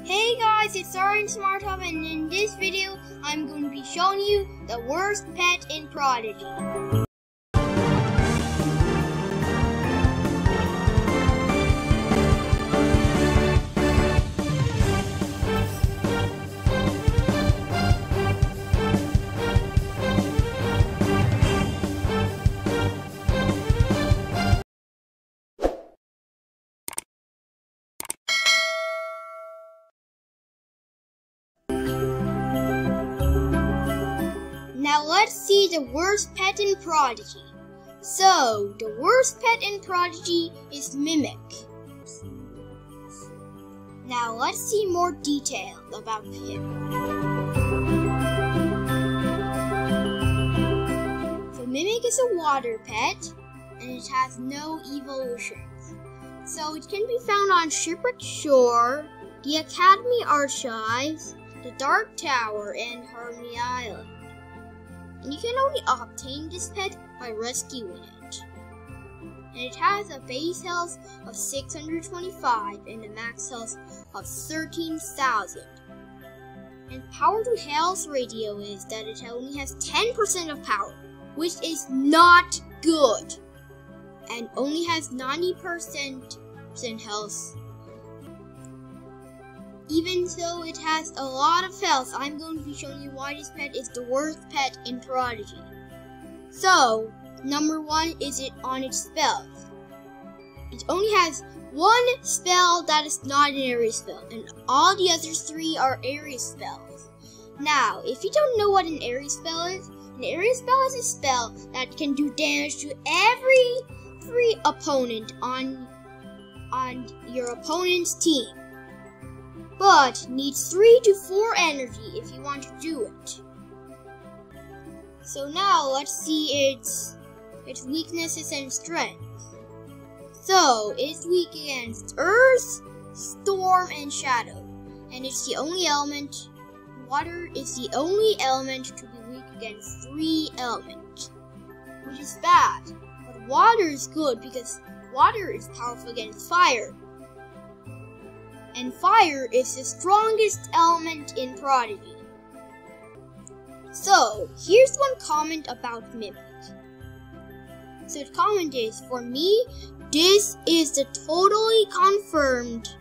Hey guys, it's Orange Smart Hub, and in this video, I'm going to be showing you the worst pet in Prodigy. Now let's see the worst pet in Prodigy. So, the worst pet in Prodigy is Mimic. Now let's see more detail about him. So Mimic is a water pet, and it has no evolutions. So it can be found on Shipwreck Shore, the Academy Archives, the Dark Tower, and Harmony Island. And you can only obtain this pet by rescuing it. And it has a base health of 625 and a max health of 13,000. And power to health ratio is that it only has 10% of power, which is not good. And only has 90% health. Even though it has a lot of health, I'm going to be showing you why this pet is the worst pet in Prodigy. So, number one is it on its spells. It only has one spell that is not an area spell, and all the other three are area spells. Now, if you don't know what an area spell is, an area spell is a spell that can do damage to every opponent on your opponent's team, but needs 3 to 4 energy if you want to do it. So now let's see its weaknesses and strengths. So it's weak against Earth, Storm, and Shadow, and it's the only element. Water is the only element to be weak against 3 elements, which is bad. But water is good because water is powerful against fire. And fire is the strongest element in Prodigy. So, here's one comment about Mimic. So the comment is, for me, this is the totally confirmed,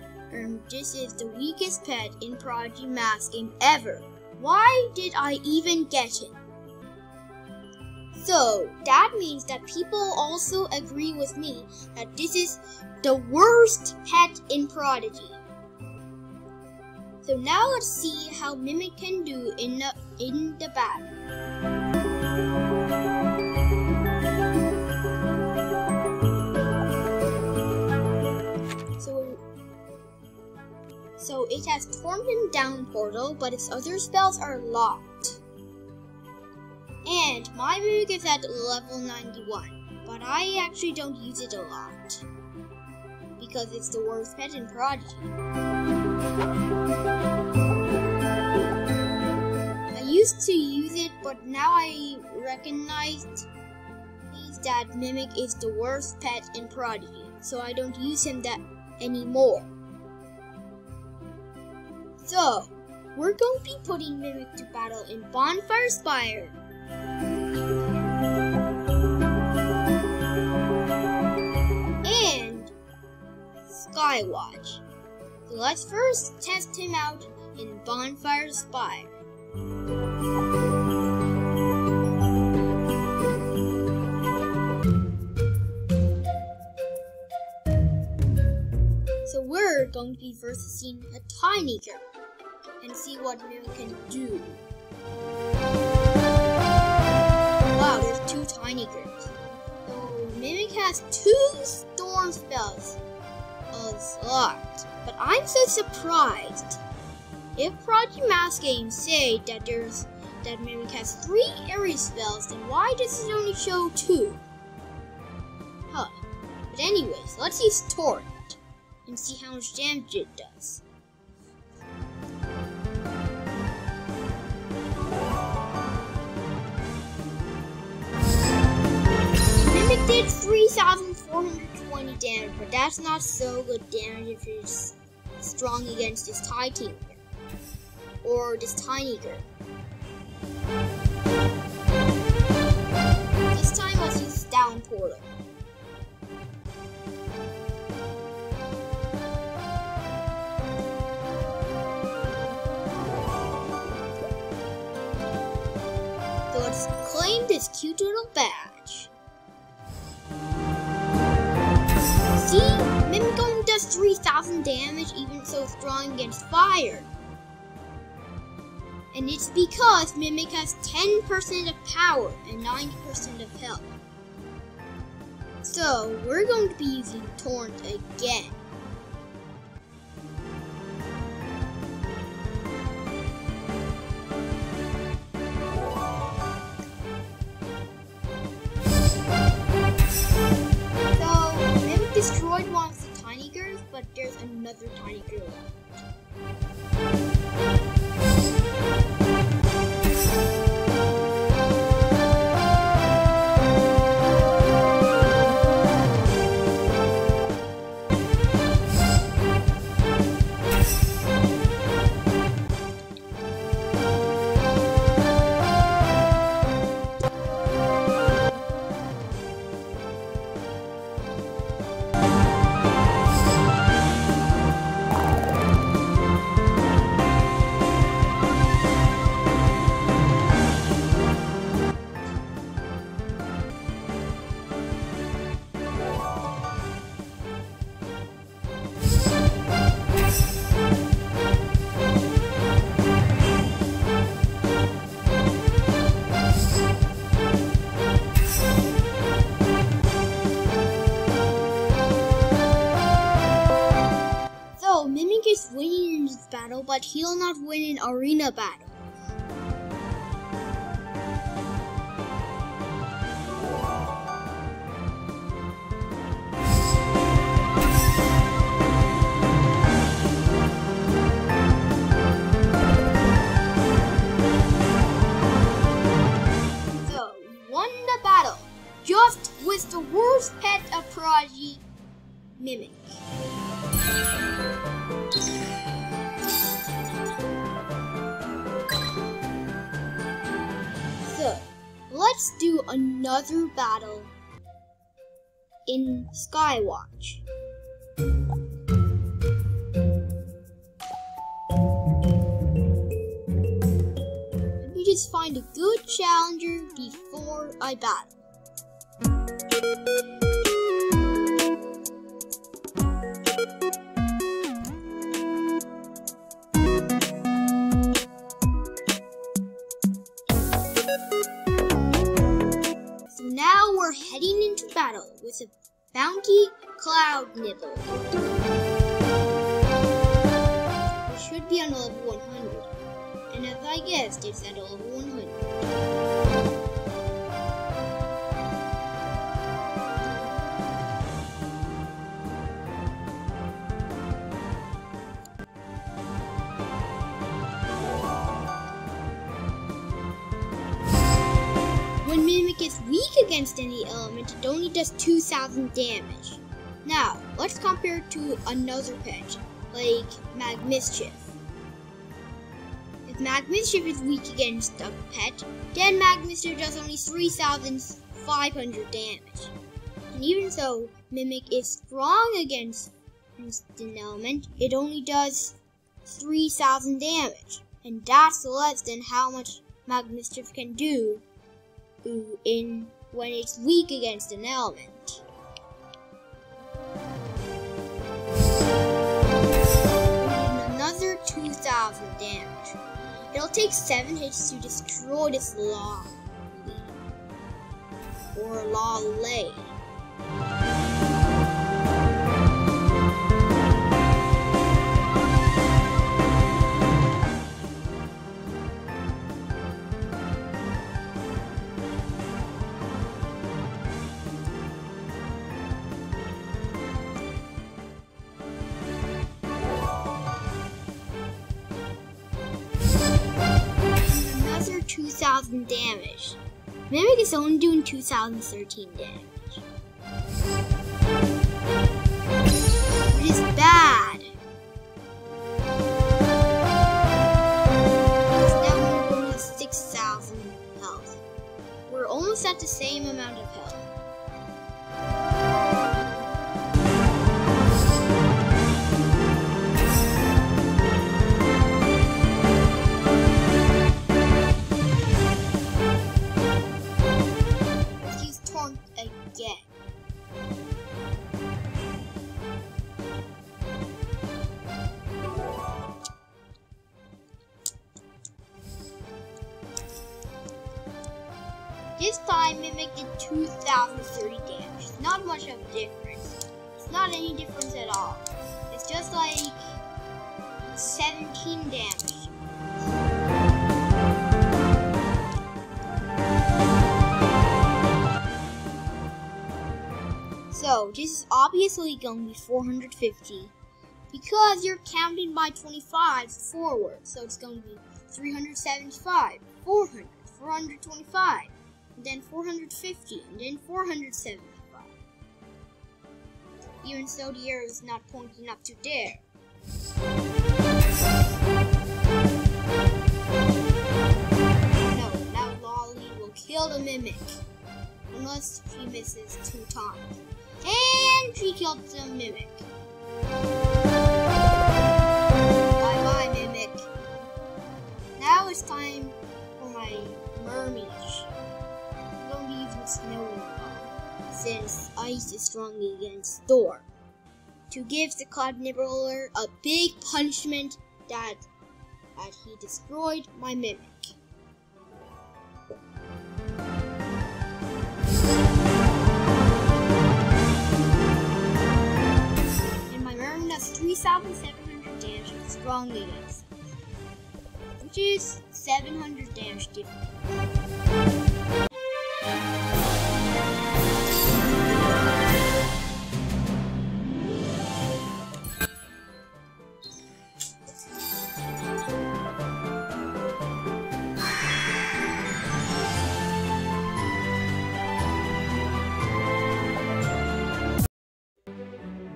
this is the weakest pet in Prodigy Mass game ever. Why did I even get him? So, that means that people also agree with me that this is the worst pet in Prodigy. So now let's see how Mimic can do in the battle. So it has Torment Down Portal, but its other spells are locked. And my Mimic is at level 91, but I actually don't use it a lot, because it's the worst pet in Prodigy. I used to use it, but now I recognized that Mimic is the worst pet in Prodigy, so I don't use him that anymore. So, we're going to be putting Mimic to battle in Bonfire Spire. And Skywatch. So let's first test him out in Bonfire Spire. So we're going to be versusing a tiny girl and see what Mimic can do. Wow, there's 2 tiny girls. So Mimic has 2 storm spells. Locked. But I'm so surprised. If Prodigy Mass games say that Mimic has 3 area spells, then why does it only show 2? Huh. But anyways, let's use Torrent and see how much damage it does. Mimic did 3,420 damage, but that's not so good damage if it's strong against this Titanic or this tiny girl. This time let's use Downpour. So let's claim this cute little badge. See? Mimic only does 3,000 damage, even so strong against fire. And it's because Mimic has 10% of power and 90% of health. So we're going to be using Torrent again. Destroyed one of the tiny girls, but there's another tiny girl left. Mimic is winning in this battle, but he'll not win in arena battle. So, won the battle, just with the worst pet of Prodigy, Mimic. So, let's do another battle in Skywatch. Let me just find a good challenger before I battle. Now we're heading into battle with a Bounty Cloud Nibble. It should be on level 100, and as I guessed, it's at level 100. When Mimic is weak against any element, it only does 2,000 damage. Now, let's compare it to another pet, like Magmischief. If Magmischief is weak against a pet, then Magmischief does only 3,500 damage. And even though Mimic is strong against an element, it only does 3,000 damage. And that's less than how much Magmischief can do when it's weak against an element. Another 2,000 damage. It'll take 7 hits to destroy this Lolly or Lolly. Another 2,000 damage. Mimic is only doing 2,013 damage. Which is bad. the same amount of health. Let's use Taunt again. This time Mimic did 2030 damage. Not much of a difference. It's not any difference at all. It's just like 17 damage. So this is obviously going to be 450 because you're counting by 25 forward. So it's going to be 375, 400, 425. Then 450, and then 475. Even so, the arrow is not pointing up to there. No, now Lolly will kill the Mimic. Unless she misses 2 times. And she killed the Mimic. Bye-bye, Mimic. Now it's time for my mermaid. Snowing ball, since ice is strong against storm, to give the Cloud Nibbler a big punishment that he destroyed my Mimic. And my Mermaid has 3,700 damage strong against it, which is 700 damage difference.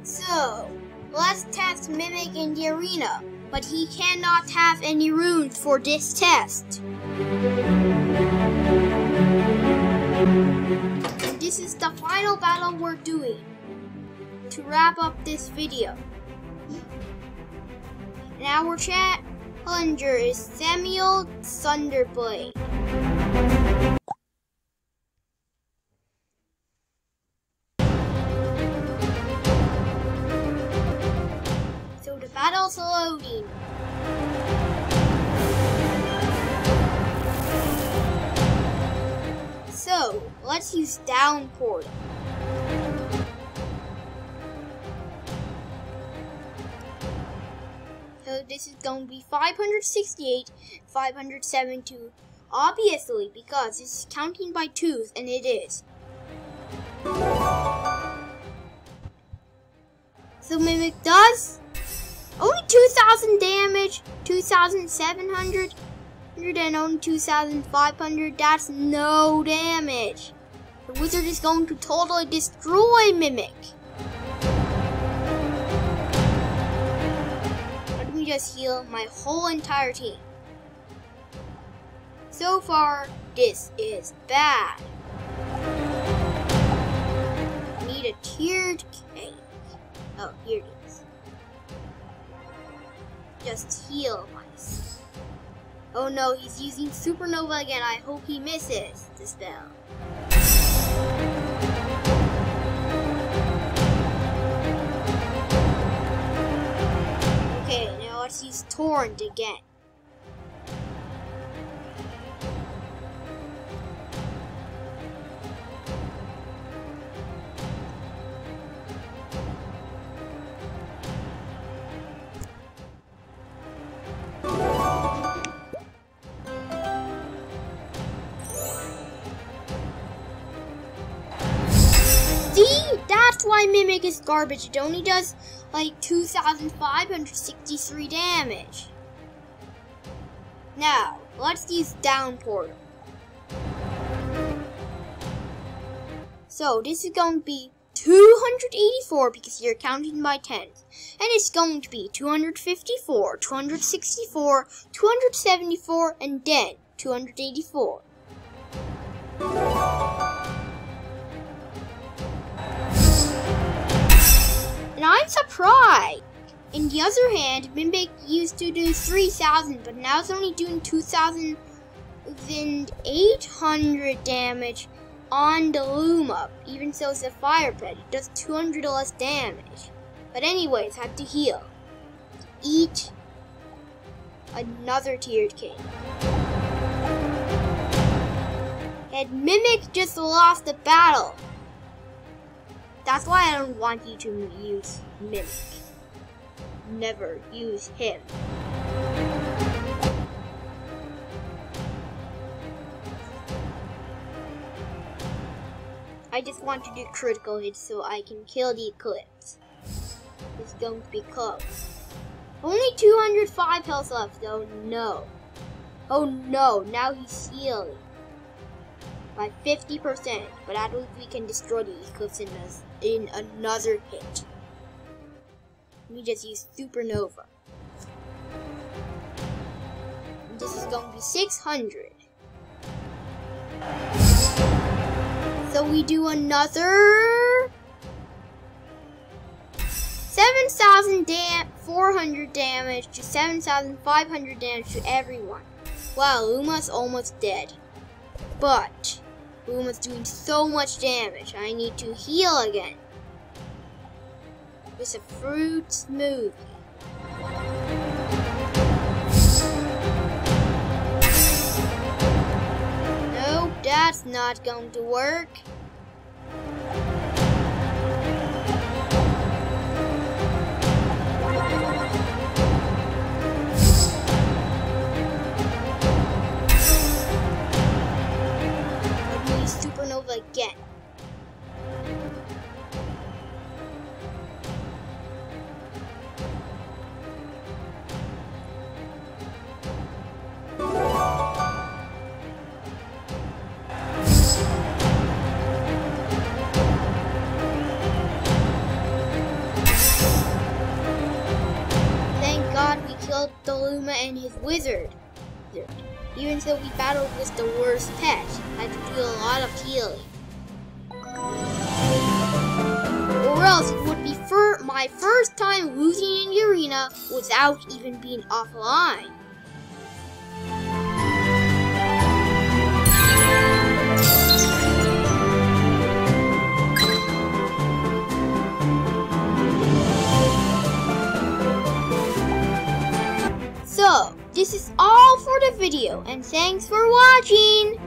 So, let's test Mimic in the arena, but he cannot have any runes for this test. And this is the final battle we're doing to wrap up this video. And our challenger is Samuel Thunderblade. Battle's loading. So, let's use down portal. So this is going to be 568, 572, obviously because it's counting by 2s, and it is. So Mimic does only 2,000 damage, 2,700, and only 2,500. That's no damage. The wizard is going to totally destroy Mimic. Let me just heal my whole entire team. So far, this is bad. I need a tiered cake. Oh, here it is. Just heal myself. Oh no, he's using Supernova again. I hope he misses the spell. Okay, now let's use Torrent again. That's why Mimic is garbage. It only does like 2,563 damage. Now, let's use down portal. So, this is going to be 284 because you're counting by 10s. And it's going to be 254, 264, 274, and then 284. I'm surprised. On the other hand, Mimic used to do 3,000, but now it's only doing 2,800 damage on the Luma. Even so, it's a fire pet. It does 200 less damage. But anyways, I have to heal. Eat another tiered king. And Mimic just lost the battle. That's why I don't want you to use Mimic. Never use him. I just want to do critical hits so I can kill the Eclipse. It's going to be close. Only 205 health left though, no. Oh no, now he's healing by 50%, but at least we can destroy the Eclipse in another hit. We just use Supernova. And this is going to be 600. So we do another 7,400 damage to 7,500 damage to everyone. Wow, Luma's almost dead. But Luma's doing so much damage, I need to heal again. With a fruit smoothie. Nope, that's not going to work. I'll use Supernova again. The Luma and his wizard. Even though we battled with the worst pet, I had to do a lot of healing. Or else it would be my first time losing in the arena without even being offline. So, this is all for the video, and thanks for watching!